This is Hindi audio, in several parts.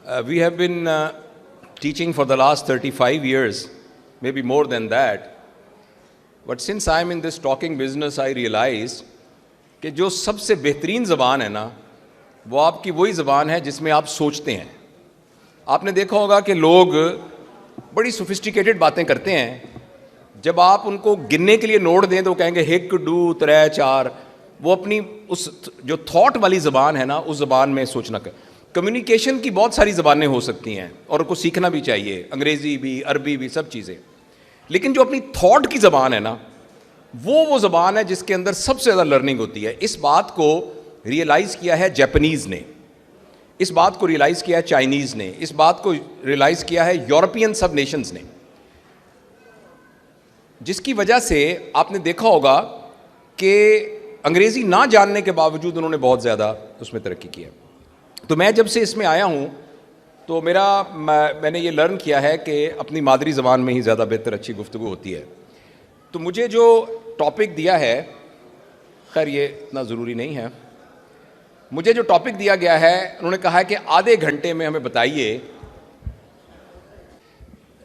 We have been teaching for the last 35 years, maybe more than that. But since I'm in this talking business, I realized कि जो सबसे बेहतरीन ज़बान है ना, वो आपकी वही ज़बान है जिसमें आप सोचते हैं. आपने देखा होगा कि लोग बड़ी सोफिस्टिकेटेड बातें करते हैं. जब आप उनको गिनने के लिए नोट दें तो कहेंगे 1 2 3 4. वो अपनी उस जो थॉट वाली ज़बान है ना, उस ज़बान में सोचना कर. कम्युनिकेशन की बहुत सारी ज़बानें हो सकती हैं और उनको सीखना भी चाहिए, अंग्रेज़ी भी, अरबी भी, सब चीज़ें. लेकिन जो अपनी थॉट की ज़बान है ना, वो ज़बान है जिसके अंदर सबसे ज़्यादा लर्निंग होती है. इस बात को रियलाइज़ किया है जापानीज़ ने, इस बात को रियलाइज़ किया है चाइनीज़ ने, इस बात को रियलाइज़ किया है यूरोपियन सब नेशंस ने, जिसकी वजह से आपने देखा होगा कि अंग्रेज़ी ना जानने के बावजूद उन्होंने बहुत ज़्यादा उसमें तरक्की की है. तो मैं जब से इसमें आया हूँ तो मैंने ये लर्न किया है कि अपनी मादरी ज़बान में ही ज़्यादा बेहतर अच्छी गुफ्तगू होती है. तो मुझे जो टॉपिक दिया है, खैर ये इतना ज़रूरी नहीं है, मुझे जो टॉपिक दिया गया है उन्होंने कहा है कि आधे घंटे में हमें बताइए.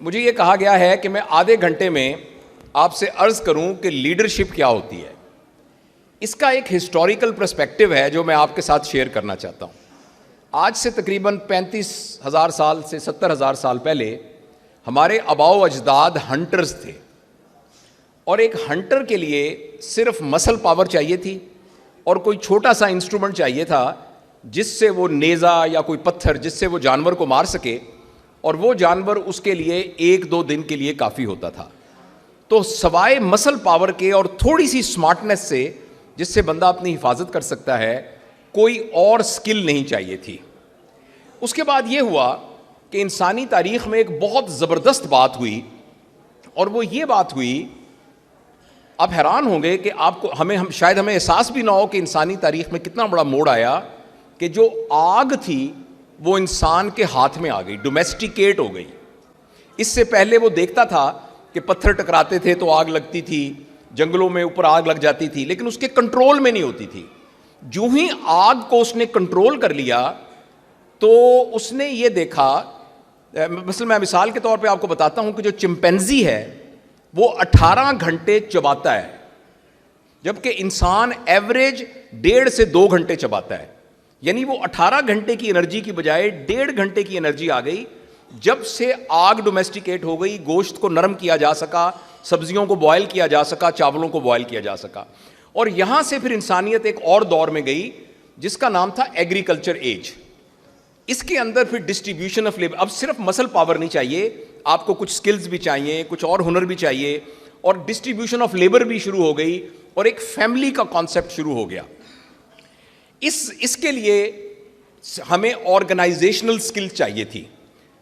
मुझे ये कहा गया है कि मैं आधे घंटे में आपसे अर्ज़ करूं कि लीडरशिप क्या होती है. इसका एक हिस्टोरिकल पर्सपेक्टिव है जो मैं आपके साथ शेयर करना चाहता हूं. आज से तकरीबन 35,000 साल से 70,000 साल पहले हमारे आबाओ अजदाद हंटर्स थे, और एक हंटर के लिए सिर्फ मसल पावर चाहिए थी और कोई छोटा सा इंस्ट्रूमेंट चाहिए था जिससे वो नेज़ा या कोई पत्थर जिससे वो जानवर को मार सके, और वो जानवर उसके लिए 1-2 दिन के लिए काफ़ी होता था. तो सवाए मसल पावर के और थोड़ी सी स्मार्टनेस से जिससे बंदा अपनी हिफाजत कर सकता है, कोई और स्किल नहीं चाहिए थी. उसके बाद ये हुआ कि इंसानी तारीख़ में एक बहुत ज़बरदस्त बात हुई, और वो ये बात हुई, आप हैरान होंगे कि आपको शायद हमें एहसास भी ना हो कि इंसानी तारीख़ में कितना बड़ा मोड़ आया कि जो आग थी वो इंसान के हाथ में आ गई, डोमेस्टिकेट हो गई. इससे पहले वो देखता था कि पत्थर टकराते थे तो आग लगती थी, जंगलों में ऊपर आग लग जाती थी, लेकिन उसके कंट्रोल में नहीं होती थी. जो ही आग को उसने कंट्रोल कर लिया तो उसने ये देखा, मैं मिसाल के तौर पे आपको बताता हूं कि जो चिंपैंजी है वो 18 घंटे चबाता है, जबकि इंसान एवरेज 1.5 से 2 घंटे चबाता है. यानी वो 18 घंटे की एनर्जी की बजाय 1.5 घंटे की एनर्जी आ गई. जब से आग डोमेस्टिकेट हो गई, गोश्त को नरम किया जा सका, सब्जियों को बॉयल किया जा सका, चावलों को बॉयल किया जा सका. और यहां से फिर इंसानियत एक और दौर में गई जिसका नाम था एग्रीकल्चर एज. इसके अंदर फिर डिस्ट्रीब्यूशन ऑफ लेबर. अब सिर्फ मसल पावर नहीं चाहिए, आपको कुछ स्किल्स भी चाहिए, कुछ और हुनर भी चाहिए, और डिस्ट्रीब्यूशन ऑफ लेबर भी शुरू हो गई, और एक फैमिली का कॉन्सेप्ट शुरू हो गया. इसके लिए हमें ऑर्गेनाइजेशनल स्किल चाहिए थी.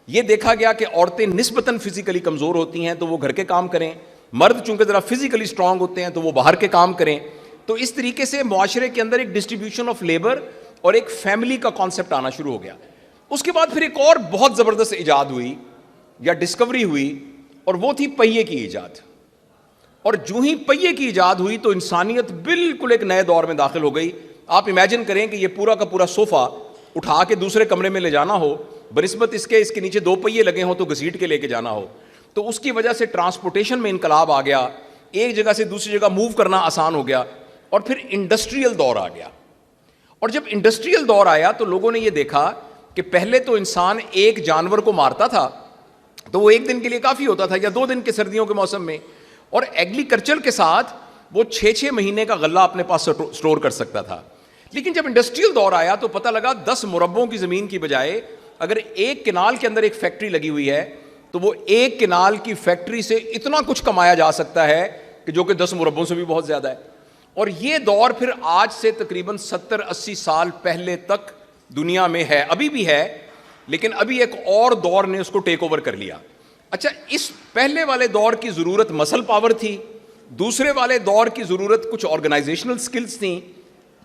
यह देखा गया कि औरतें निस्बतन फिजिकली कमज़ोर होती हैं तो वो घर के काम करें, मर्द चूंकि ज़रा फिजिकली स्ट्रांग होते हैं तो वो बाहर के काम करें. तो इस तरीके से मुआशरे के अंदर एक डिस्ट्रीब्यूशन ऑफ लेबर और एक फैमिली का कॉन्सेप्ट आना शुरू हो गया. उसके बाद फिर एक और बहुत ज़बरदस्त इजाद हुई या डिस्कवरी हुई, और वो थी पहिए की ईजाद. और जो ही पहिए की ईजाद हुई तो इंसानियत बिल्कुल एक नए दौर में दाखिल हो गई. आप इमेजिन करें कि ये पूरा का पूरा सोफ़ा उठा के दूसरे कमरे में ले जाना हो, बनिस्बत इसके नीचे 2 पहिए लगे हों तो घसीट के लेके जाना हो. तो उसकी वजह से ट्रांसपोर्टेशन में इनकलाब आ गया, एक जगह से दूसरी जगह मूव करना आसान हो गया. और फिर इंडस्ट्रियल दौर आ गया. और जब इंडस्ट्रियल दौर आया तो लोगों ने ये देखा कि पहले तो इंसान एक जानवर को मारता था तो वो 1 दिन के लिए काफ़ी होता था, या 2 दिन के सर्दियों के मौसम में, और एग्रीकल्चर के साथ वो 6-6 महीने का गल्ला अपने पास स्टोर कर सकता था. लेकिन जब इंडस्ट्रियल दौर आया तो पता लगा 10 मुरब्बों की ज़मीन की बजाय अगर एक किनाल के अंदर एक फैक्ट्री लगी हुई है तो वो एक किनाल की फैक्ट्री से इतना कुछ कमाया जा सकता है कि जो कि 10 मुरब्बों से भी बहुत ज़्यादा है. और ये दौर फिर आज से तकरीबन 70-80 साल पहले तक दुनिया में है, अभी भी है, लेकिन अभी एक और दौर ने उसको टेक ओवर कर लिया. अच्छा, इस पहले वाले दौर की ज़रूरत मसल पावर थी, दूसरे वाले दौर की ज़रूरत कुछ ऑर्गेनाइजेशनल स्किल्स थी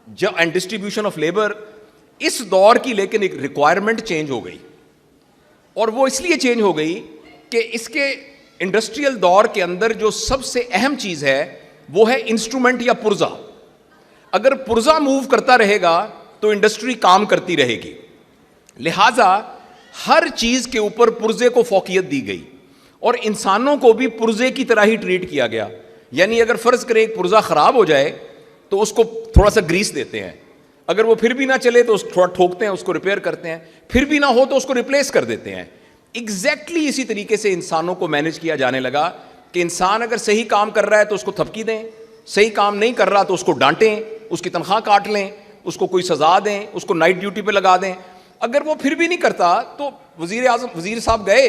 एंड डिस्ट्रीब्यूशन ऑफ लेबर. इस दौर की लेकिन एक रिक्वायरमेंट चेंज हो गई, और वो इसलिए चेंज हो गई कि इसके इंडस्ट्रियल दौर के अंदर जो सबसे अहम चीज़ है वो है इंस्ट्रूमेंट या पुर्जा. अगर पुर्जा मूव करता रहेगा तो इंडस्ट्री काम करती रहेगी. लिहाजा हर चीज के ऊपर पुर्जे को फौकियत दी गई और इंसानों को भी पुर्जे की तरह ही ट्रीट किया गया। यानी अगर फर्ज करें एक पुर्जा खराब हो जाए तो उसको थोड़ा सा ग्रीस देते हैं, अगर वो फिर भी ना चले तो थोड़ा ठोकते हैं, उसको रिपेयर करते हैं, फिर भी ना हो तो उसको रिप्लेस कर देते हैं। एग्जैक्टली इसी तरीके से इंसानों को मैनेज किया जाने लगा कि इंसान अगर सही काम कर रहा है तो उसको थपकी दें, सही काम नहीं कर रहा तो उसको डांटें, उसकी तनख्वाह काट लें, उसको कोई सजा दें, उसको नाइट ड्यूटी पे लगा दें। अगर वो फिर भी नहीं करता तो वजीर साहब गए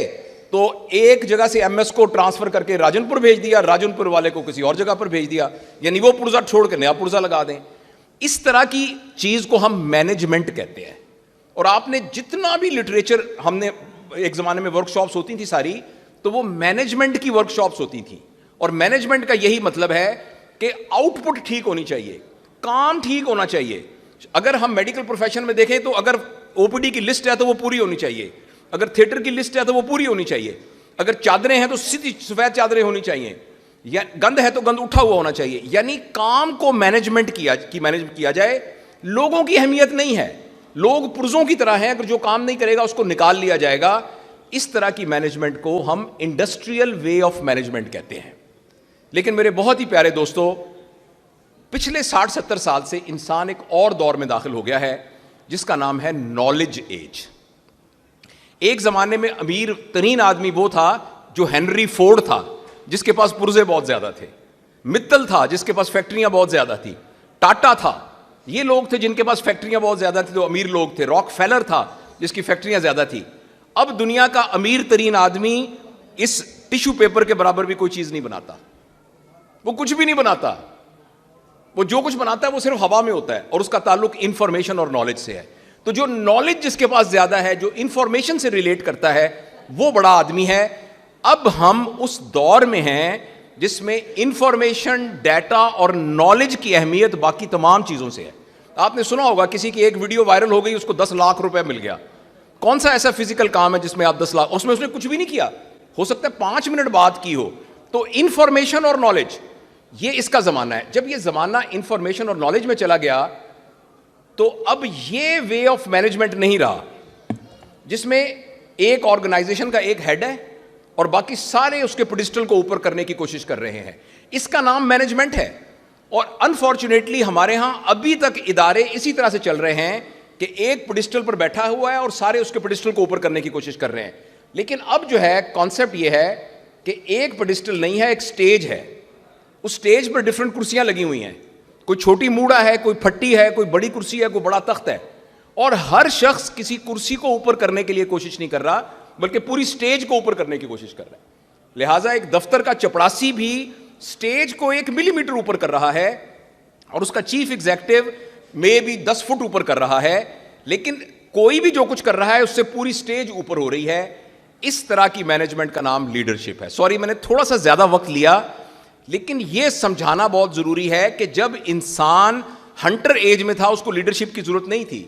तो एक जगह से एमएस को ट्रांसफर करके राजनपुर भेज दिया, राजनपुर वाले को किसी और जगह पर भेज दिया, यानी वो पुर्जा छोड़ के नया पुर्जा लगा दें। इस तरह की चीज को हम मैनेजमेंट कहते हैं। और आपने जितना भी लिटरेचर, हमने एक जमाने में वर्कशॉप्स होती थी सारी, तो वो मैनेजमेंट की वर्कशॉप्स होती थी। और मैनेजमेंट का यही मतलब है कि आउटपुट ठीक होनी चाहिए, काम ठीक होना चाहिए। अगर हम मेडिकल प्रोफेशन में देखें तो अगर ओपीडी की लिस्ट है तो वो पूरी होनी चाहिए, अगर थिएटर की लिस्ट है तो वो पूरी होनी चाहिए, अगर चादरें हैं तो सीधी सफेद चादरें होनी चाहिए, या गंद है तो गंद उठा हुआ होना चाहिए। यानी काम को मैनेज किया जाए। लोगों की अहमियत नहीं है, लोग पुर्जों की तरह हैं, अगर जो काम नहीं करेगा उसको निकाल लिया जाएगा। इस तरह की मैनेजमेंट को हम इंडस्ट्रियल वे ऑफ मैनेजमेंट कहते हैं। लेकिन मेरे बहुत ही प्यारे दोस्तों, पिछले 60-70 साल से इंसान एक और दौर में दाखिल हो गया है जिसका नाम है नॉलेज एज। एक जमाने में अमीर तरीन आदमी वो था जो हेनरी फोर्ड था, जिसके पास पुर्जे बहुत ज्यादा थे, मित्तल था जिसके पास फैक्ट्रियां बहुत ज्यादा थी, टाटा था, ये लोग थे जिनके पास फैक्ट्रियां बहुत ज्यादा थी, तो अमीर लोग थे। रॉकफेलर था जिसकी फैक्ट्रियां ज्यादा थी। अब दुनिया का अमीर तरीन आदमी इस टिश्यू पेपर के बराबर भी कोई चीज नहीं बनाता, वो कुछ भी नहीं बनाता। वो जो कुछ बनाता है वो सिर्फ हवा में होता है और उसका ताल्लुक इंफॉर्मेशन और नॉलेज से है। तो जो नॉलेज जिसके पास ज्यादा है, जो इंफॉर्मेशन से रिलेट करता है, वो बड़ा आदमी है। अब हम उस दौर में हैं जिसमें इंफॉर्मेशन, डाटा और नॉलेज की अहमियत बाकी तमाम चीजों से है। आपने सुना होगा किसी की एक वीडियो वायरल हो गई, उसको 10 लाख रुपए मिल गया। कौन सा ऐसा फिजिकल काम है जिसमें आप 10 लाख, उसमें उसने कुछ भी नहीं किया, हो सकता है 5 मिनट बात की हो। तो इंफॉर्मेशन और नॉलेज, ये इसका जमाना है। जब ये जमाना इंफॉर्मेशन और नॉलेज में चला गया तो अब ये वे ऑफ मैनेजमेंट नहीं रहा जिसमें एक ऑर्गेनाइजेशन का एक हेड है और बाकी सारे उसके पेडिस्टल को ऊपर करने की कोशिश कर रहे हैं। इसका नाम मैनेजमेंट है। और अनफॉर्चुनेटली हमारे यहां अभी तक इदारे इसी तरह से चल रहे हैं कि एक पेडिस्टल पर बैठा हुआ है और सारे उसके पेडिस्टल को ऊपर करने की कोशिश कर रहे हैं। लेकिन अब जो है कॉन्सेप्ट ये है कि एक पेडिस्टल नहीं है, एक स्टेज है। उस स्टेज पर डिफरेंट कुर्सियां लगी हुई हैं, कोई छोटी मूड़ा है, कोई फट्टी है, कोई बड़ी कुर्सी है, कोई बड़ा तख्त है। और हर शख्स किसी कुर्सी को ऊपर करने के लिए कोशिश नहीं कर रहा, बल्कि पूरी स्टेज को ऊपर करने की कोशिश कर रहा है। लिहाजा एक दफ्तर का चपड़ासी भी स्टेज को 1 मिलीमीटर ऊपर कर रहा है और उसका चीफ एग्जीक्यूटिव में भी 10 फुट ऊपर कर रहा है। लेकिन कोई भी जो कुछ कर रहा है उससे पूरी स्टेज ऊपर हो रही है। इस तरह की मैनेजमेंट का नाम लीडरशिप है। सॉरी, मैंने थोड़ा सा ज्यादा वक्त लिया, लेकिन यह समझाना बहुत जरूरी है कि जब इंसान हंटर एज में था उसको लीडरशिप की जरूरत नहीं थी,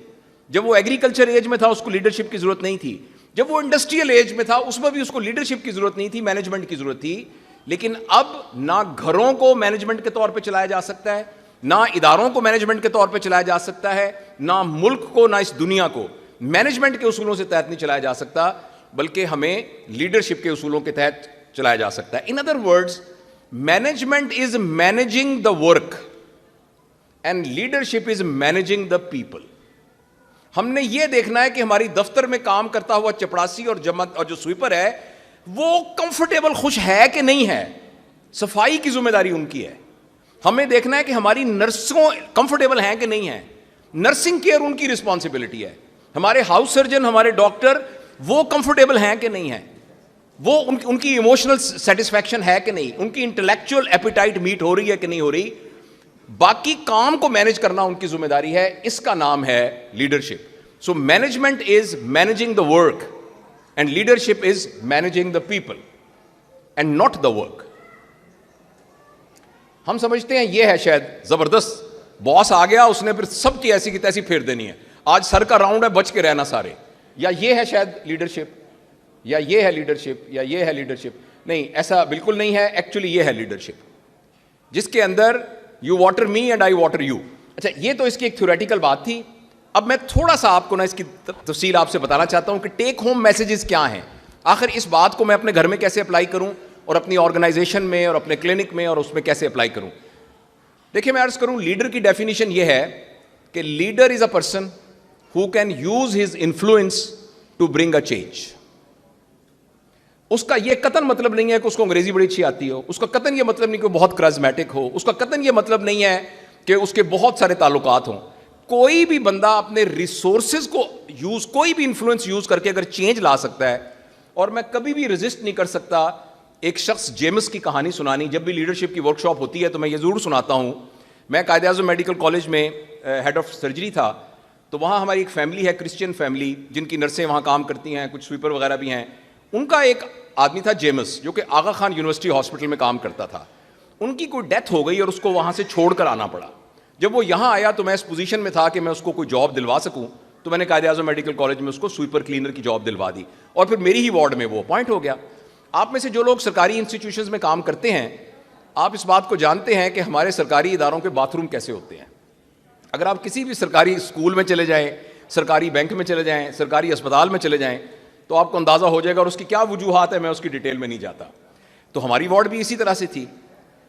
जब वो एग्रीकल्चर एज में था उसको लीडरशिप की जरूरत नहीं थी, जब वो इंडस्ट्रियल एज में था उसमें भी उसको लीडरशिप की जरूरत नहीं थी, मैनेजमेंट की जरूरत थी। लेकिन अब ना घरों को मैनेजमेंट के तौर पे चलाया जा सकता है, ना इदारों को मैनेजमेंट के तौर पे चलाया जा सकता है, ना मुल्क को, ना इस दुनिया को मैनेजमेंट के उसूलों से तहत नहीं चलाया जा सकता, बल्कि हमें लीडरशिप के उसूलों के तहत चलाया जा सकता है। In other words, management is managing the work and leadership is managing the people. हमने यह देखना है कि हमारी दफ्तर में काम करता हुआ चपड़ासी और जो स्वीपर है वो कंफर्टेबल, खुश है कि नहीं है। सफाई की जिम्मेदारी उनकी है। हमें देखना है कि हमारी नर्सों कंफर्टेबल हैं कि नहीं है। नर्सिंग केयर उनकी रिस्पॉन्सिबिलिटी है। हमारे हाउस सर्जन, हमारे डॉक्टर, वो कंफर्टेबल हैं कि नहीं है, वो उनकी इमोशनल सेटिस्फैक्शन है कि नहीं, उनकी इंटेलेक्चुअल एपिटाइट मीट हो रही है कि नहीं हो रही। बाकी काम को मैनेज करना उनकी जिम्मेदारी है। इसका नाम है leadership. So management is managing the work and leadership is managing the people and not the work. हम समझते हैं यह है शायद जबरदस्त, बॉस आ गया, उसने फिर सबकी ऐसी की तैसी फेर देनी है, आज सर का राउंड है, बच के रहना सारे, या ये है शायद लीडरशिप, या ये है लीडरशिप, या ये है लीडरशिप। नहीं, ऐसा बिल्कुल नहीं है। एक्चुअली ये है लीडरशिप, जिसके अंदर you water me and I water you. अच्छा, ये तो इसकी एक थ्योरेटिकल बात थी। अब मैं थोड़ा सा आपको ना इसकी तफसील आपसे बताना चाहता हूं कि टेक होम मैसेजेस क्या हैं, आखिर इस बात को मैं अपने घर में कैसे अप्लाई करूं और अपनी ऑर्गेनाइजेशन में और अपने क्लिनिक में और उसमें कैसे अप्लाई करूं। देखिए, मैं अर्ज करूं, लीडर की डेफिनेशन यह है कि leader is a person who can use his influence to bring a change. उसका यह कतन मतलब नहीं है कि उसको अंग्रेजी बड़ी अच्छी आती हो, उसका कतन यह मतलब नहीं कि बहुत करिज्मेटिक हो, उसका कतन यह मतलब नहीं है कि उसके बहुत सारे ताल्लुकात हों। कोई भी बंदा अपने रिसोर्सेज को यूज, कोई भी इंफ्लुएंस यूज करके अगर चेंज ला सकता है। और मैं कभी भी रेजिस्ट नहीं कर सकता एक शख्स जेम्स की कहानी सुनानी। जब भी लीडरशिप की वर्कशॉप होती है तो मैं ये जरूर सुनाता हूं। मैं कायद-ए-आज़म मेडिकल कॉलेज में हेड ऑफ सर्जरी था, तो वहाँ हमारी एक फैमिली है, क्रिश्चियन फैमिली, जिनकी नर्सें वहाँ काम करती हैं, कुछ स्वीपर वगैरह भी हैं। उनका एक आदमी था जेम्स, जो कि आगा खान यूनिवर्सिटी हॉस्पिटल में काम करता था। उनकी कोई डेथ हो गई और उसको वहाँ से छोड़ कर आना पड़ा। जब वो यहाँ आया तो मैं इस पोजीशन में था कि मैं उसको कोई जॉब दिलवा सकूँ, तो मैंने कायद-ए-आज़म मेडिकल कॉलेज में उसको स्वीपर क्लीनर की जॉब दिलवा दी और फिर मेरी ही वार्ड में वो अपॉइंट हो गया। आप में से जो लोग सरकारी इंस्टीट्यूशंस में काम करते हैं, आप इस बात को जानते हैं कि हमारे सरकारी इदारों के बाथरूम कैसे होते हैं। अगर आप किसी भी सरकारी स्कूल में चले जाएं, सरकारी बैंक में चले जाएं, सरकारी अस्पताल में चले जाएं, तो आपको अंदाज़ा हो जाएगा। और उसकी क्या वजूहात है, मैं उसकी डिटेल में नहीं जाता। तो हमारी वार्ड भी इसी तरह से थी।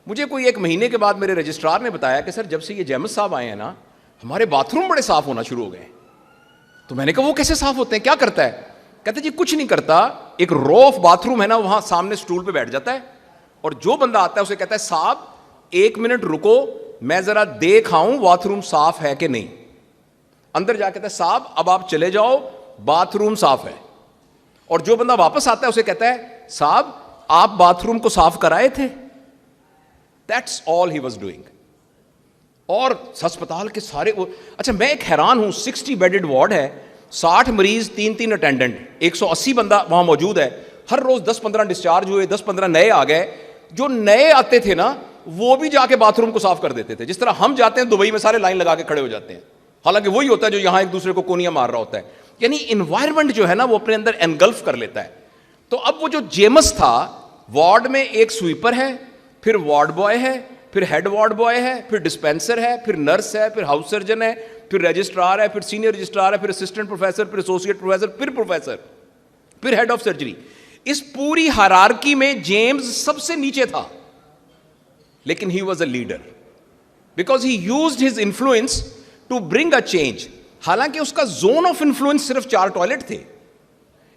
मुझे कोई 1 महीने के बाद मेरे रजिस्ट्रार ने बताया कि सर, जब से ये जेम्स साहब आए हैं ना, हमारे बाथरूम बड़े साफ होना शुरू हो गए। तो मैंने कहा, वो कैसे साफ होते हैं, क्या करता है? कहते जी कुछ नहीं करता, एक रो ऑफ बाथरूम है ना, वहां सामने स्टूल पे बैठ जाता है और जो बंदा आता है उसे कहता है, साहब 1 मिनट रुको, मैं जरा देख आऊं बाथरूम साफ है कि नहीं। अंदर जाके कहता है, साहब अब आप चले जाओ, बाथरूम साफ है। और जो बंदा वापस आता है उसे कहता है, साहब आप बाथरूम को साफ कराए थे। That's all he was doing. और अस्पताल के सारे अच्छा, मैं एक हैरान हूं, 60 बेडेड वार्ड है, 60 मरीज, 3-3 अटेंडेंट, 180 बंदा वहां मौजूद है। हर रोज 10-15 डिस्चार्ज हुए, 10-15 नए आ गए। जो नए आते थे ना, वो भी जाके बाथरूम को साफ कर देते थे। जिस तरह हम जाते हैं दुबई में, सारे लाइन लगा के खड़े हो जाते हैं, हालांकि वही होता है जो यहां एक दूसरे को कोनियां मार रहा होता है। यानी इन्वायरमेंट जो है ना, वो अपने अंदर एनगल्फ कर लेता है। तो अब वो जो जेम्स था, वार्ड में एक स्वीपर है, फिर वार्ड बॉय है, फिर हेड वार्ड बॉय है, फिर डिस्पेंसर है, फिर नर्स है, फिर हाउस सर्जन है, फिर रजिस्ट्रार है, फिर सीनियर रजिस्ट्रार है, फिर असिस्टेंट प्रोफेसर, फिर एसोसिएट प्रोफेसर, फिर प्रोफेसर, फिर हेड ऑफ सर्जरी। इस पूरी हायरार्की में जेम्स सबसे नीचे था, लेकिन he was a leader because he used his influence to bring a change. हालांकि उसका जोन ऑफ इंफ्लुएंस सिर्फ 4 टॉयलेट थे।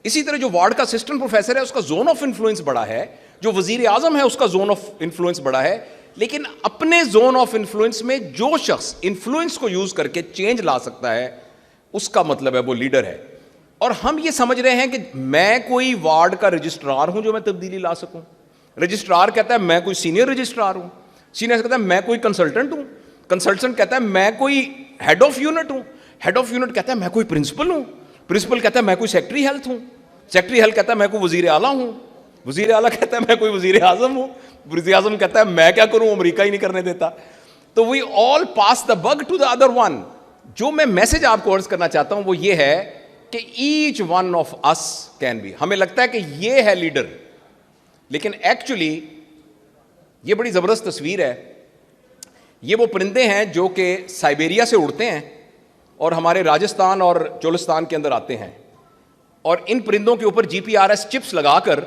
इसी तरह जो वार्ड का असिस्टेंट प्रोफेसर है, उसका जोन ऑफ इंफ्लुएंस बड़ा है, जो वजीर आजम है उसका जोन ऑफ इंफ्लुएंस बड़ा है। लेकिन अपने जोन ऑफ इंफ्लुएंस में जो शख्स इंफ्लुएंस को यूज करके चेंज ला सकता है, उसका मतलब है वो लीडर है। और हम ये समझ रहे हैं कि मैं कोई वार्ड का रजिस्ट्रार हूं जो मैं तब्दीली ला सकूं। रजिस्ट्रार कहता है मैं कोई सीनियर रजिस्ट्रार हूं, सीनियर कहता है मैं कोई कंसल्टेंट हूं, कंसल्टेंट कहता है मैं कोई हेड ऑफ यूनिट हूं, हेड ऑफ यूनिट कहता है मैं कोई प्रिंसिपल हूं, प्रिंसिपल कहता है मैं कोई सेक्रेटरी हेल्थ हूं, सेक्रेटरी हेल्थ कहता है मैं कोई वजीर आला हूं, वजीर आला कहता है मैं कोई वजीर आजम हूं, वजीर आजम कहता है मैं क्या करूं, अमेरिका ही नहीं करने देता। तो we all pass the bug to the other one. जो मैं मैसेज आपको अर्ज करना चाहता हूं वो ये है कि each one of us can be. हमें लगता है कि ये है लीडर, लेकिन एक्चुअली ये बड़ी जबरदस्त तस्वीर है। ये वो परिंदे हैं जो कि साइबेरिया से उड़ते हैं और हमारे राजस्थान और चोलिस्तान के अंदर आते हैं, और इन परिंदों के ऊपर जीपीआरएस चिप्स लगाकर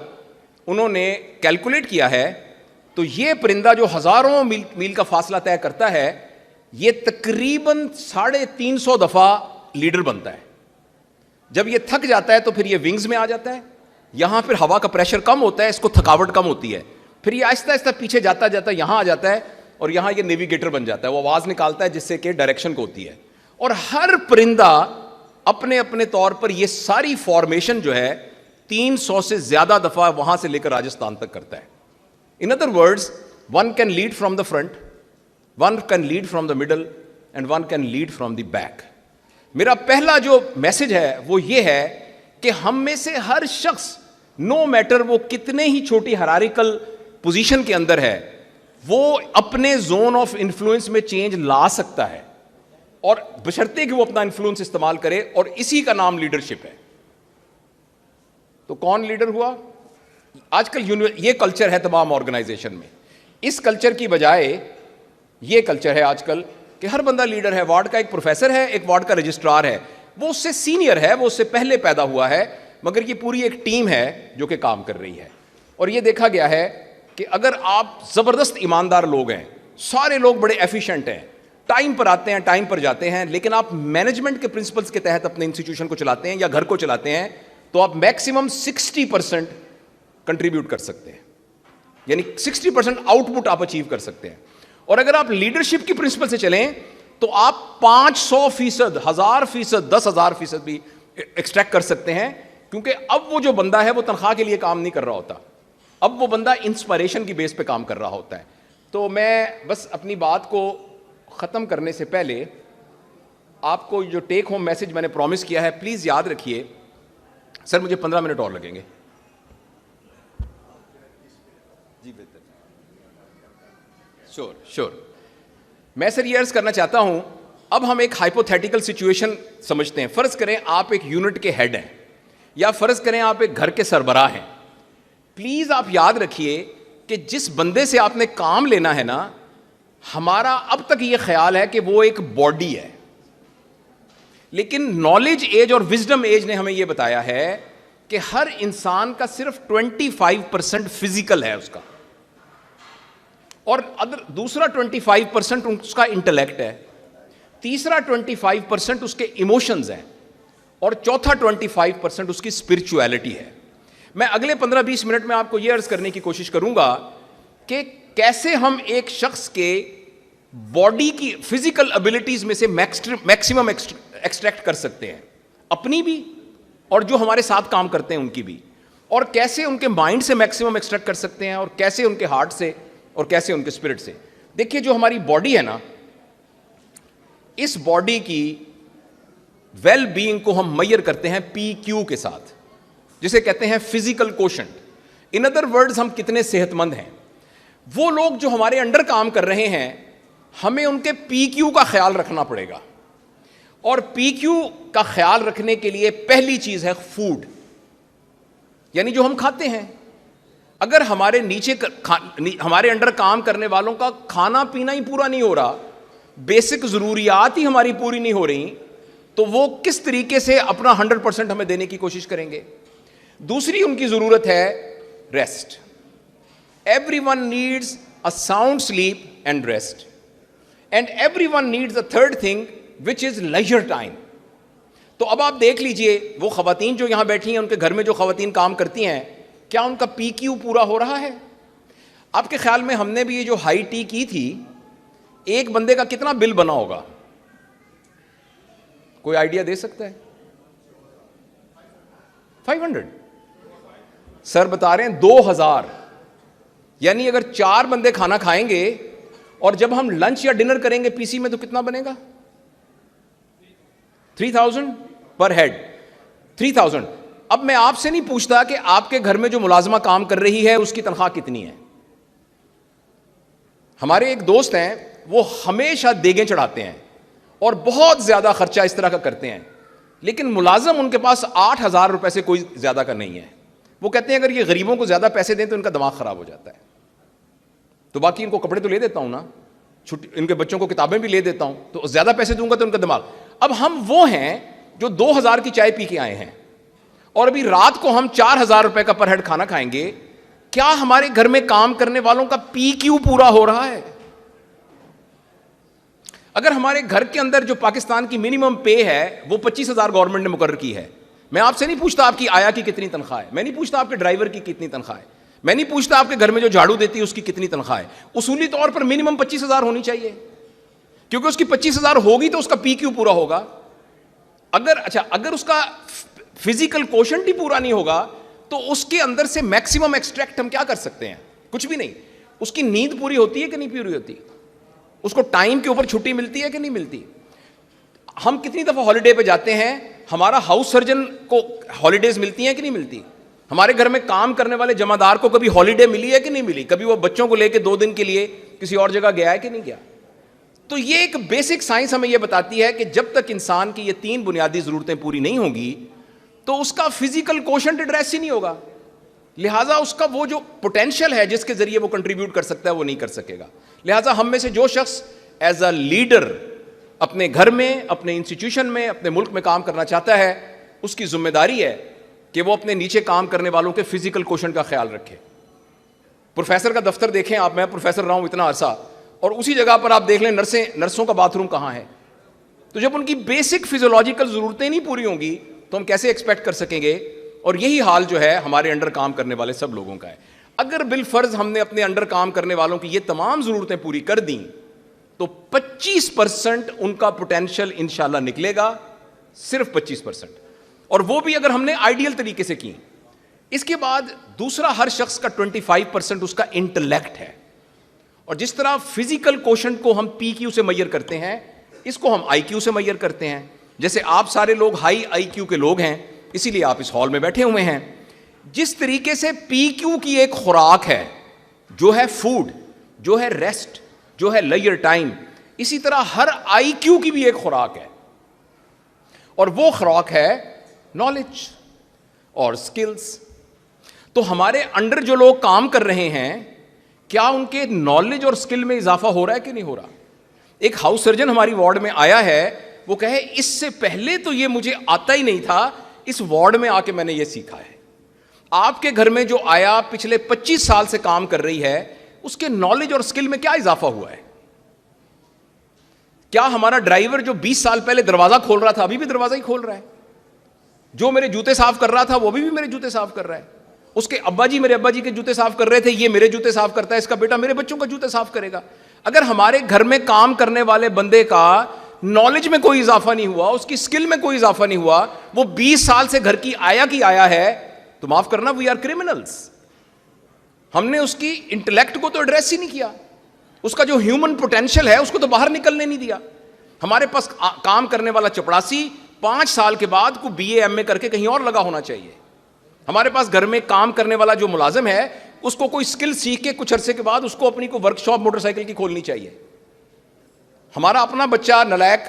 उन्होंने कैलकुलेट किया है। तो ये परिंदा जो हजारों मील का फासला तय करता है, ये तकरीबन 350 दफा लीडर बनता है। जब ये थक जाता है तो फिर ये विंग्स में आ जाता है, यहां फिर हवा का प्रेशर कम होता है, इसको थकावट कम होती है, फिर ये आहिस्ता आहिस्ता पीछे जाता जाता यहां आ जाता है और यहां ये नेविगेटर बन जाता है। वो आवाज निकालता है जिससे कि डायरेक्शन को होती है। और हर परिंदा अपने अपने तौर पर ये सारी फॉर्मेशन जो है 300 से ज्यादा दफा वहां से लेकर राजस्थान तक करता है। In other words, one can lead from the front, one can lead from the middle and one can lead from the back. मेरा पहला जो मैसेज है वो ये है कि हम में से हर शख्स, नो मैटर वो कितने ही छोटी हायरार्किकल पोजीशन के अंदर है, वो अपने जोन ऑफ इंफ्लुएंस में चेंज ला सकता है, और बशर्ते कि वो अपना इंफ्लुएंस इस्तेमाल करे, और इसी का नाम लीडरशिप है। तो कौन लीडर हुआ? आजकल ये कल्चर है तमाम ऑर्गेनाइजेशन में। इस कल्चर की बजाय ये कल्चर है आजकल कि हर बंदा लीडर है, वार्ड का एक प्रोफेसर है, एक वार्ड का रजिस्ट्रार है, वो उससे सीनियर है, वो उससे पहले पैदा हुआ है, मगर ये पूरी एक टीम है जो कि काम कर रही है। और ये देखा गया है कि अगर आप ज़बरदस्त ईमानदार लोग हैं, सारे लोग बड़े एफिशिएंट हैं, टाइम पर आते हैं, टाइम पर जाते हैं, लेकिन आप मैनेजमेंट के प्रिंसिपल्स के तहत अपने इंस्टीट्यूशन को चलाते हैं या घर को चलाते हैं, तो आप मैक्सिमम 60% कंट्रीब्यूट कर सकते हैं, यानी 60% आउटपुट आप अचीव कर सकते हैं। और अगर आप लीडरशिप की प्रिंसिपल से चलें तो आप 500%, 1000%, 10,000% भी एक्सट्रैक्ट कर सकते हैं, क्योंकि अब वो जो बंदा है वो तनख्वाह के लिए काम नहीं कर रहा होता, अब वो बंदा इंस्पिरेशन की बेस पे काम कर रहा होता है। तो मैं बस अपनी बात को ख़त्म करने से पहले आपको जो टेक होम मैसेज मैंने प्रॉमिस किया है, प्लीज़ याद रखिए। सर मुझे 15 मिनट और लगेंगे जी, बेहतर, श्योर। मैं सर ये अर्ज करना चाहता हूं, अब हम एक हाइपोथेटिकल सिचुएशन समझते हैं। फ़र्ज़ करें आप एक यूनिट के हेड हैं, या फ़र्ज़ करें आप एक घर के सरबराह हैं। प्लीज़ आप याद रखिए कि जिस बंदे से आपने काम लेना है ना, हमारा अब तक ये ख्याल है कि वो एक बॉडी है, लेकिन नॉलेज एज और विजडम एज ने हमें ये बताया है कि हर इंसान का सिर्फ 25% फिजिकल है उसका, और दूसरा 25% उसका इंटेलेक्ट है, तीसरा 25% उसके इमोशंस हैं, और चौथा 25% उसकी स्पिरिचुअलिटी है। मैं अगले 15-20 मिनट में आपको यह अर्ज करने की कोशिश करूंगा कि कैसे हम एक शख्स के बॉडी की फिजिकल एबिलिटीज में से मैक्सिमम एक्सट्रैक्ट कर सकते हैं, अपनी भी और जो हमारे साथ काम करते हैं उनकी भी, और कैसे उनके माइंड से मैक्सिमम एक्सट्रैक्ट कर सकते हैं, और कैसे उनके हार्ट से, और कैसे उनके स्पिरिट से। देखिए जो हमारी बॉडी है ना, इस बॉडी की वेल बीइंग को हम मेजर करते हैं PQ के साथ, जिसे कहते हैं physical quotient. In other words, हम कितने सेहतमंद हैं। वो लोग जो हमारे अंडर काम कर रहे हैं, हमें उनके PQ का ख्याल रखना पड़ेगा, और PQ का ख्याल रखने के लिए पहली चीज है फूड, यानी जो हम खाते हैं। अगर हमारे हमारे अंडर काम करने वालों का खाना पीना ही पूरा नहीं हो रहा, बेसिक ज़रूरियात ही हमारी पूरी नहीं हो रही, तो वो किस तरीके से अपना 100% हमें देने की कोशिश करेंगे। दूसरी उनकी ज़रूरत है rest. Everyone needs a sound sleep and rest, and everyone needs a third thing which is leisure time. तो अब आप देख लीजिए, वो ख़वातीन जो यहाँ बैठी हैं, उनके घर में जो ख़वातीन काम करती हैं, क्या उनका PQ पूरा हो रहा है? आपके ख्याल में हमने भी ये जो हाई टी की थी, एक बंदे का कितना बिल बना होगा? कोई आइडिया दे सकता है? 500? सर बता रहे हैं 2000। यानी अगर 4 बंदे खाना खाएंगे और जब हम लंच या डिनर करेंगे PC में, तो कितना बनेगा? 3000 पर हेड। 3000। अब मैं आपसे नहीं पूछता कि आपके घर में जो मुलाजमा काम कर रही है उसकी तनख्वाह कितनी है। हमारे एक दोस्त हैं, वो हमेशा देगें चढ़ाते हैं और बहुत ज्यादा खर्चा इस तरह का करते हैं, लेकिन मुलाजम उनके पास 8000 रुपए से कोई ज्यादा का नहीं है। वो कहते हैं अगर ये गरीबों को ज्यादा पैसे दें तो इनका दिमाग खराब हो जाता है। तो बाकी इनको कपड़े तो ले देता हूं ना, छुट्टी, इनके बच्चों को किताबें भी ले देता हूं, तो ज्यादा पैसे दूंगा तो इनका दिमाग। अब हम वो हैं जो 2000 की चाय पी के आए हैं, और अभी रात को हम 4000 रुपए का पर हेड खाना खाएंगे। क्या हमारे घर में काम करने वालों का PQ पूरा हो रहा है? अगर हमारे घर के अंदर जो पाकिस्तान की मिनिमम पे है वो 25,000 गवर्नमेंट ने मुकर्रर की है, मैं आपसे नहीं पूछता आपकी आया की कितनी तनख्वाह है, मैं नहीं पूछता आपके ड्राइवर की कितनी तनख्वाह है, मैं नहीं पूछता आपके घर में जो झाड़ू देती है उसकी कितनी तनख्वाह है। उसूली तौर पर मिनिमम 25,000 होनी चाहिए, क्योंकि उसकी 25,000 होगी तो उसका PQ पूरा होगा। अगर उसका फिजिकल कोशेंट ही पूरा नहीं होगा तो उसके अंदर से मैक्सिमम एक्सट्रैक्ट हम क्या कर सकते हैं? कुछ भी नहीं। उसकी नींद पूरी होती है कि नहीं पूरी होती? उसको टाइम के ऊपर छुट्टी मिलती है कि नहीं मिलती? हम कितनी दफा हॉलिडे पे जाते हैं, हमारा हाउस सर्जन को हॉलिडेज मिलती हैं कि नहीं मिलती? हमारे घर में काम करने वाले जमादार को कभी हॉलिडे मिली है कि नहीं मिली? कभी वो बच्चों को लेकर 2 दिन के लिए किसी और जगह गया है कि नहीं गया? तो ये एक बेसिक साइंस हमें यह बताती है कि जब तक इंसान की ये 3 बुनियादी जरूरतें पूरी नहीं होंगी तो उसका फिजिकल कोशेंट एड्रेस ही नहीं होगा, लिहाजा उसका वो जो पोटेंशियल है जिसके जरिए वो कंट्रीब्यूट कर सकता है वो नहीं कर सकेगा। लिहाजा हम में से जो शख्स एज अ लीडर अपने घर में, अपने इंस्टीट्यूशन में, अपने मुल्क में काम करना चाहता है, उसकी जिम्मेदारी है कि वो अपने नीचे काम करने वालों के फिजिकल क्वोशंट का ख्याल रखे। प्रोफेसर का दफ्तर देखें आप, मैं प्रोफेसर रहा हूं इतना अरसा, और उसी जगह पर आप देख लें नर्सों का बाथरूम कहां है। तो जब उनकी बेसिक फिजियोलॉजिकल जरूरतें नहीं पूरी होंगी तो हम कैसे एक्सपेक्ट कर सकेंगे। और यही हाल जो है हमारे अंडर काम करने वाले सब लोगों का है। अगर बिलफर्ज हमने अपने अंडर काम करने वालों की ये तमाम जरूरतें पूरी कर दी तो 25% उनका पोटेंशियल इंशाल्लाह निकलेगा, सिर्फ 25%, और वो भी अगर हमने आइडियल तरीके से की। इसके बाद दूसरा, हर शख्स का 25% उसका इंटेलेक्ट है। और जिस तरह फिजिकल क्वोशंट को हम PQ से मेजर करते हैं, इसको हम IQ से मेजर करते हैं। जैसे आप सारे लोग हाई IQ के लोग हैं, इसीलिए आप इस हॉल में बैठे हुए हैं। जिस तरीके से PQ की एक खुराक है, जो है फूड, जो है रेस्ट, जो है लेजर टाइम, इसी तरह हर IQ की भी एक खुराक है, और वो खुराक है नॉलेज और स्किल्स। तो हमारे अंडर जो लोग काम कर रहे हैं, क्या उनके नॉलेज और स्किल में इजाफा हो रहा है कि नहीं हो रहा। एक हाउस सर्जन हमारी वार्ड में आया है, वो कहे इससे पहले तो ये मुझे आता ही नहीं था, इस वार्ड में आके मैंने ये सीखा है। आपके घर में जो आया पिछले 25 साल से काम कर रही है, उसके नॉलेज और स्किल में क्या इजाफा हुआ है। क्या हमारा ड्राइवर जो 20 साल पहले दरवाजा खोल रहा था अभी भी दरवाजा ही खोल रहा है, जो मेरे जूते साफ कर रहा था वो अभी भी मेरे जूते साफ कर रहा है, उसके अब्बा जी मेरे अब्बा जी के जूते साफ कर रहे थे, ये मेरे जूते साफ करता है, इसका बेटा मेरे बच्चों का जूते साफ करेगा। अगर हमारे घर में काम करने वाले बंदे का नॉलेज में कोई इजाफा नहीं हुआ, उसकी स्किल में कोई इजाफा नहीं हुआ, वो 20 साल से घर की आया है, तो माफ करना, वी आर क्रिमिनल्स। हमने उसकी इंटेलेक्ट को तो एड्रेस ही नहीं किया, उसका जो ह्यूमन पोटेंशियल है उसको तो बाहर निकलने नहीं दिया। हमारे पास काम करने वाला चपड़ासी 5 साल के बाद को BA MA करके कहीं और लगा होना चाहिए। हमारे पास घर में काम करने वाला जो मुलाजिम है, उसको कोई स्किल सीख के कुछ अरसे के बाद उसको अपनी कोई वर्कशॉप मोटरसाइकिल की खोलनी चाहिए। हमारा अपना बच्चा नलायक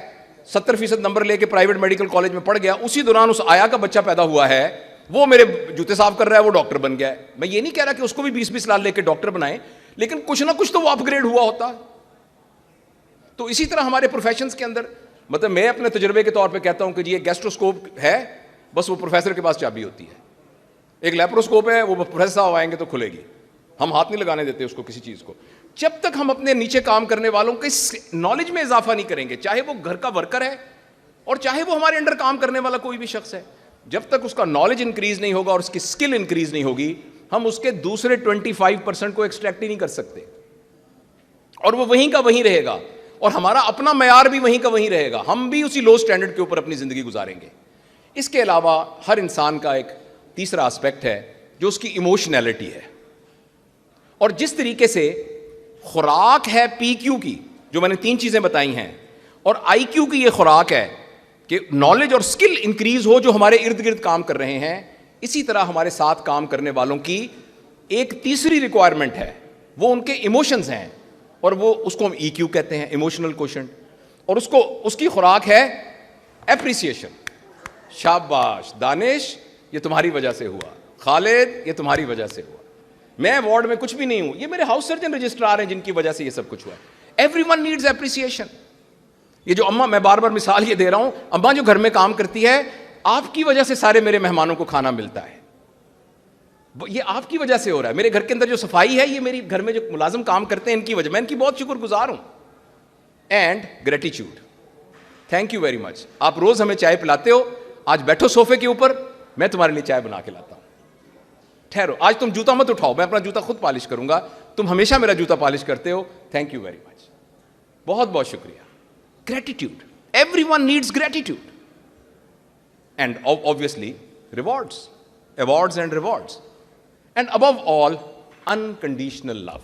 70% नंबर लेके प्राइवेट मेडिकल कॉलेज में पढ़ गया, उसी दौरान उस आया का बच्चा पैदा हुआ है, वो मेरे जूते साफ कर रहा है, वो डॉक्टर बन गया है। मैं ये नहीं कह रहा कि उसको भी 20-20 लाख लेके डॉक्टर बनाए, लेकिन कुछ ना कुछ तो वो अपग्रेड हुआ होता। तो इसी तरह हमारे प्रोफेशंस के अंदर, मतलब मैं अपने तजुर्बे के तौर पे कहता हूं कि जी, एक गैस्ट्रोस्कोप है, बस वो प्रोफेसर के पास चाबी होती है। एक लैप्रोस्कोप है, वो प्रोफेसर साहब आएंगे तो खुलेगी, हम हाथ नहीं लगाने देते उसको किसी चीज को। जब तक हम अपने नीचे काम करने वालों के नॉलेज में इजाफा नहीं करेंगे, चाहे वो घर का वर्कर है और चाहे वो हमारे अंडर काम करने वाला कोई भी शख्स है, जब तक उसका नॉलेज इंक्रीज नहीं होगा और उसकी स्किल इंक्रीज नहीं होगी, हम उसके दूसरे 25% को एक्सट्रैक्ट ही नहीं कर सकते, और वो वहीं का वहीं रहेगा, और हमारा अपना मयार भी वहीं का वहीं रहेगा। हम भी उसी लो स्टैंडर्ड के ऊपर अपनी जिंदगी गुजारेंगे। इसके अलावा हर इंसान का एक तीसरा एस्पेक्ट है जो उसकी इमोशनैलिटी है। और जिस तरीके से खुराक है PQ की, जो मैंने 3 चीजें बताई हैं, और IQ की ये खुराक है कि नॉलेज और स्किल इंक्रीज हो जो हमारे इर्द गिर्द काम कर रहे हैं, इसी तरह हमारे साथ काम करने वालों की एक तीसरी रिक्वायरमेंट है, वो उनके इमोशंस हैं, और वो उसको हम EQ कहते हैं, इमोशनल क्वोशंट। और उसकी खुराक है एप्रिसिएशन। शाबाश दानिश, ये तुम्हारी वजह से हुआ, खालिद ये तुम्हारी वजह से हुआ, मैं वार्ड में कुछ भी नहीं हूं, ये मेरे हाउस सर्जन रजिस्ट्रार हैं जिनकी वजह से ये सब कुछ हुआ। Everyone needs appreciation. ये जो अम्मा, मैं बार बार मिसाल ये दे रहा हूं, अम्मा जो घर में काम करती है, आपकी वजह से सारे मेरे मेहमानों को खाना मिलता है, ये आपकी वजह से हो रहा है। मेरे घर के अंदर जो सफाई है, ये मेरी घर में जो मुलाजिम काम करते हैं इनकी वजह, मैं इनकी बहुत शुक्रगुजार हूं। And gratitude, thank you very much. आप रोज हमें चाय पिलाते हो, आज बैठो सोफे के ऊपर, मैं तुम्हारे लिए चाय बना के लाता हूं। ठहरो, आज तुम जूता मत उठाओ, मैं अपना जूता खुद पॉलिश करूंगा, तुम हमेशा मेरा जूता पॉलिश करते हो, थैंक यू वेरी मच, बहुत बहुत शुक्रिया। Gratitude, everyone needs gratitude, and obviously rewards, awards and rewards, and above all unconditional love.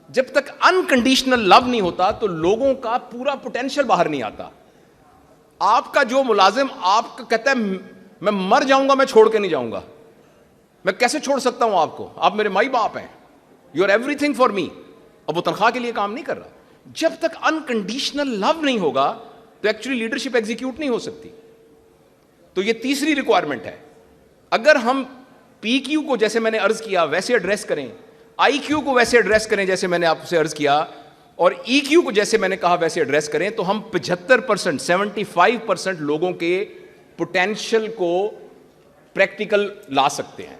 जब तक अनकंडीशनल लव नहीं होता तो लोगों का पूरा पोटेंशियल बाहर नहीं आता। आपका जो मुलाजिम आपका कहता है मैं मर जाऊंगा, मैं छोड़ के नहीं जाऊंगा, मैं कैसे छोड़ सकता हूं आपको, आप मेरे माई बाप हैं, you are everything for me, अब वो तनख्वाह के लिए काम नहीं कर रहा। जब तक अनकंडीशनल लव नहीं होगा तो एक्चुअली लीडरशिप एग्जीक्यूट नहीं हो सकती। तो ये तीसरी रिक्वायरमेंट है। अगर हम PQ को जैसे मैंने अर्ज किया वैसे एड्रेस करें, IQ को वैसे एड्रेस करें जैसे मैंने आपसे अर्ज किया, और EQ को जैसे मैंने कहा वैसे एड्रेस करें तो हम 75%, 75% लोगों के पोटेंशियल को प्रैक्टिकल ला सकते हैं।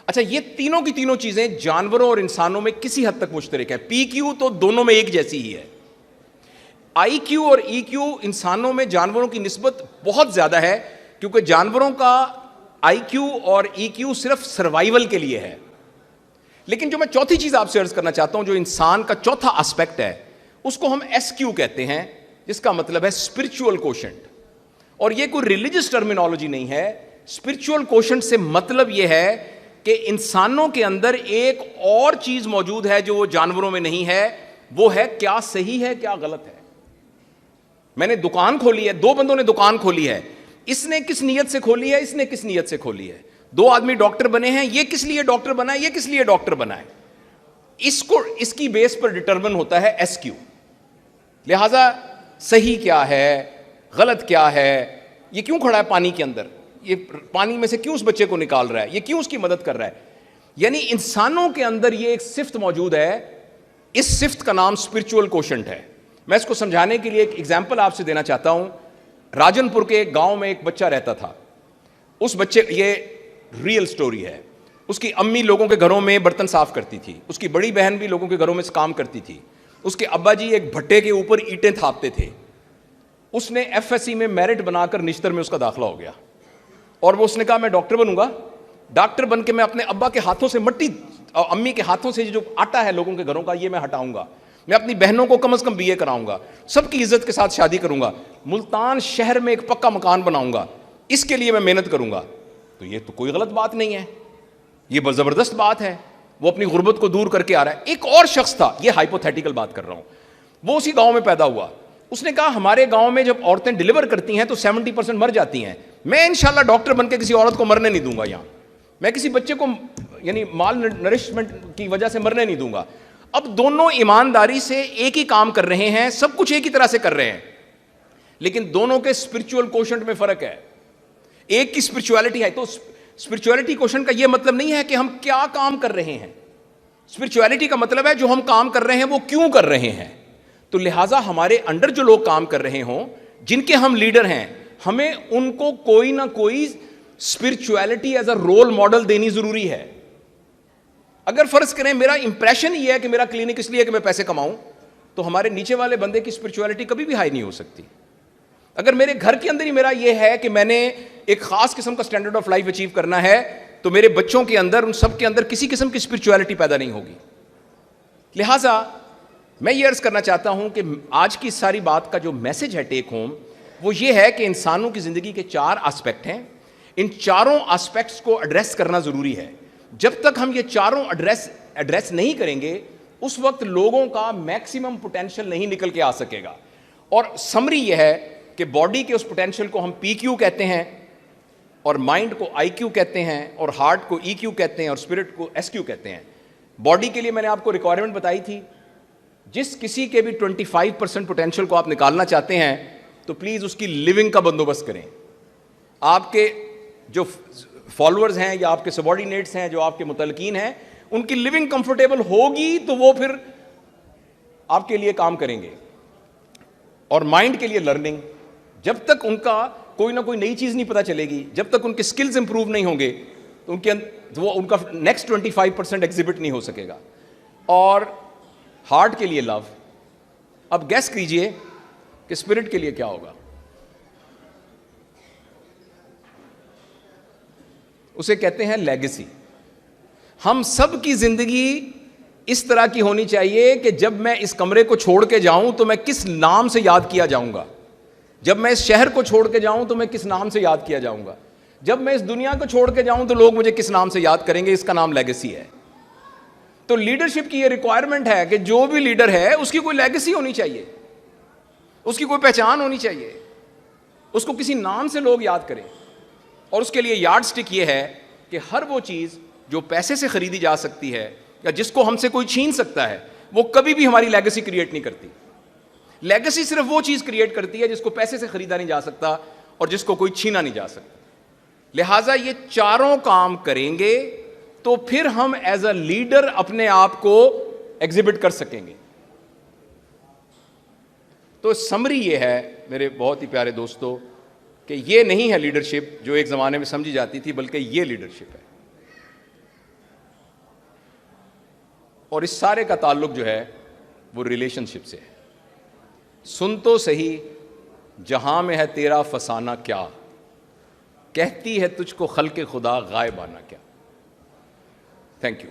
अच्छा, ये तीनों की तीनों चीजें जानवरों और इंसानों में किसी हद तक मुश्तरक है। PQ तो दोनों में एक जैसी ही है। IQ और EQ इंसानों में जानवरों की निस्बत बहुत ज्यादा है, क्योंकि जानवरों का IQ और EQ सिर्फ सर्वाइवल के लिए है। लेकिन जो मैं चौथी चीज आपसे अर्ज करना चाहता हूं, जो इंसान का चौथा एस्पेक्ट है, उसको हम SQ कहते हैं, जिसका मतलब है स्पिरिचुअल कोशेंट। और ये कोई रिलीजियस टर्मिनोलॉजी नहीं है। स्पिरिचुअल कोशेंट से मतलब यह है कि इंसानों के अंदर एक और चीज मौजूद है जो वो जानवरों में नहीं है। वो है क्या सही है क्या गलत है। मैंने दुकान खोली है, दो बंदों ने दुकान खोली है, इसने किस नीयत से खोली है, इसने किस नीयत से खोली है। दो आदमी डॉक्टर बने हैं, ये किस लिए डॉक्टर बना है, ये किस लिए डॉक्टर बना है। इसको इसकी बेस पर डिटरमिन होता है SQ। लिहाजा सही क्या है, गलत क्या है, ये क्यों खड़ा है पानी के अंदर, ये पानी में से क्यों उस बच्चे को निकाल रहा है, ये क्यों उसकी मदद कर रहा है। यानी इंसानों के अंदर ये एक सिफ्त मौजूद है। इस सिफ्त का नाम स्पिरिचुअल कोशेंट है। मैं इसको समझाने के लिए एक एग्जाम्पल आपसे देना चाहता हूं। राजनपुर के एक गांव में एक बच्चा रहता था। उस बच्चे, ये रियल स्टोरी है, उसकी अम्मी लोगों के घरों में बर्तन साफ करती थी, उसकी बड़ी बहन भी लोगों के घरों में काम करती थी, उसके अब्बा जी एक भट्टे के ऊपर ईंटें थापते थे। उसने FSC में मेरिट बनाकर निश्तर में उसका दाखिला हो गया और वो उसने कहा मैं डॉक्टर बनूंगा। डॉक्टर बन के मैं अपने अब्बा के हाथों से मट्टी, अम्मी के हाथों से जो आटा है लोगों के घरों का, ये मैं हटाऊंगा। मैं अपनी बहनों को कम से कम BA कराऊंगा, सबकी इज्जत के साथ शादी करूंगा, मुल्तान शहर में एक पक्का मकान बनाऊंगा, इसके लिए मैं मेहनत करूंगा। तो ये तो कोई गलत बात नहीं है, ये बहुत जबरदस्त बात है। वो अपनी गुर्बत को दूर करके आ रहा है। एक और शख्स था, ये हाइपोथेटिकल बात कर रहा हूं, वो उसी गांव में पैदा हुआ। उसने कहा हमारे गांव में जब औरतें डिलीवर करती हैं तो 70% मर जाती हैं, मैं इंशाल्लाह डॉक्टर बनकर किसी औरत को मरने नहीं दूंगा। यहां मैं किसी बच्चे को यानी माल नरिशमेंट की वजह से मरने नहीं दूंगा। अब दोनों ईमानदारी से एक ही काम कर रहे हैं, सब कुछ एक ही तरह से कर रहे हैं, लेकिन दोनों के स्पिरिचुअल कोशेंट में फर्क है। एक की स्पिरिचुअलिटी है। तो स्पिरिचुअलिटी कोशेंट का यह मतलब नहीं है कि हम क्या काम कर रहे हैं। स्पिरिचुअलिटी का मतलब है जो हम काम कर रहे हैं वो क्यों कर रहे हैं। तो लिहाजा हमारे अंडर जो लोग काम कर रहे हों, जिनके हम लीडर हैं, हमें उनको कोई ना कोई spirituality as a role model देनी जरूरी है। अगर फर्ज करें मेरा इंप्रेशन ये है कि मेरा क्लिनिक इसलिए है कि मैं पैसे कमाऊं, तो हमारे नीचे वाले बंदे की स्पिरिचुअलिटी कभी भी हाई नहीं हो सकती। अगर मेरे घर के अंदर ही मेरा ये है कि मैंने एक खास किस्म का स्टैंडर्ड ऑफ लाइफ अचीव करना है, तो मेरे बच्चों के अंदर, उन सब के अंदर किसी किस्म की स्पिरिचुअलिटी पैदा नहीं होगी। लिहाजा मैं ये अर्ज करना चाहता हूं कि आज की सारी बात का जो मैसेज है टेक होम, वो ये है कि इंसानों की जिंदगी के 4 एस्पेक्ट हैं। इन चारों एस्पेक्ट्स को एड्रेस करना जरूरी है। जब तक हम ये चारों एड्रेस नहीं करेंगे, उस वक्त लोगों का मैक्सिमम पोटेंशियल नहीं निकल के आ सकेगा। और समरी यह है कि बॉडी के उस पोटेंशियल को हम PQ कहते हैं, और माइंड को IQ कहते हैं, और हार्ट को EQ कहते हैं, और स्पिरिट को SQ कहते हैं। बॉडी के लिए मैंने आपको रिक्वायरमेंट बताई थी। जिस किसी के भी 25% पोटेंशियल को आप निकालना चाहते हैं, तो प्लीज उसकी लिविंग का बंदोबस्त करें। आपके जो फॉलोअर्स हैं या आपके सबॉर्डिनेट्स हैं, जो आपके मुतलकीन हैं, उनकी लिविंग कंफर्टेबल होगी तो वो फिर आपके लिए काम करेंगे। और माइंड के लिए लर्निंग, जब तक उनका कोई ना कोई नई चीज नहीं पता चलेगी, जब तक उनके स्किल्स इंप्रूव नहीं होंगे, तो वो उनका नेक्स्ट 25% एग्जिबिट नहीं हो सकेगा। और हार्ट के लिए लव। अब गैस कीजिए कि स्पिरिट के लिए क्या होगा। उसे कहते हैं लेगेसी। हम सब की जिंदगी इस तरह की होनी चाहिए कि जब मैं इस कमरे को छोड़ के जाऊं तो मैं किस नाम से याद किया जाऊंगा, जब मैं इस शहर को छोड़ के जाऊं तो मैं किस नाम से याद किया जाऊंगा, जब मैं इस दुनिया को छोड़ के जाऊं तो लोग मुझे किस नाम से याद करेंगे। इसका नाम लेगेसी है। तो लीडरशिप की यह रिक्वायरमेंट है कि जो भी लीडर है उसकी कोई लेगेसी होनी चाहिए, उसकी कोई पहचान होनी चाहिए, उसको किसी नाम से लोग याद करें। और उसके लिए यार्ड स्टिक यह है कि हर वो चीज़ जो पैसे से खरीदी जा सकती है या जिसको हमसे कोई छीन सकता है, वो कभी भी हमारी लेगेसी क्रिएट नहीं करती। लेगेसी सिर्फ वो चीज़ क्रिएट करती है जिसको पैसे से खरीदा नहीं जा सकता और जिसको कोई छीना नहीं जा सकता। लिहाजा ये चारों काम करेंगे तो फिर हम एज अ लीडर अपने आप को एग्जिबिट कर सकेंगे। तो समरी ये है मेरे बहुत ही प्यारे दोस्तों कि ये नहीं है लीडरशिप जो एक ज़माने में समझी जाती थी, बल्कि ये लीडरशिप है। और इस सारे का ताल्लुक जो है वो रिलेशनशिप से है। सुन तो सही जहां में है तेरा फसाना क्या, कहती है तुझको खल्के खुदा गायबाना क्या। Thank you.